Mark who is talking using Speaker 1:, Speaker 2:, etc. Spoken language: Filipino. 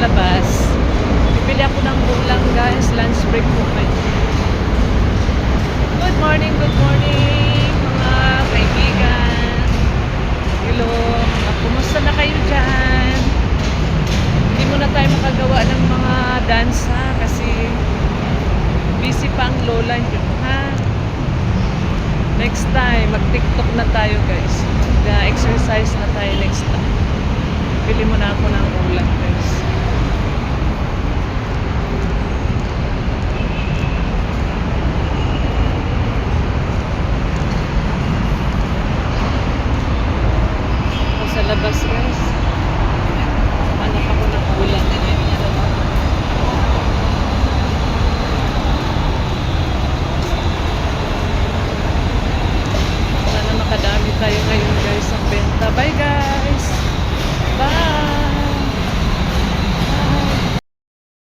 Speaker 1: labas. Bibili ako ng ulam guys. Lunch break po ngayon. Good morning mga kaibigan. Hello, kumusta na kayo dyan? Hindi muna tayo makagawa ng mga dansa kasi busy pa ang lola nyo, ha? Next time, mag-tiktok na tayo guys. Mag-exercise na tayo next time. Bili mo na ako ng ulam guys. Ako sa labas guys. Hanap ako ng ulam. Sana makadami tayo ngayon guys ang benta. Bye guys!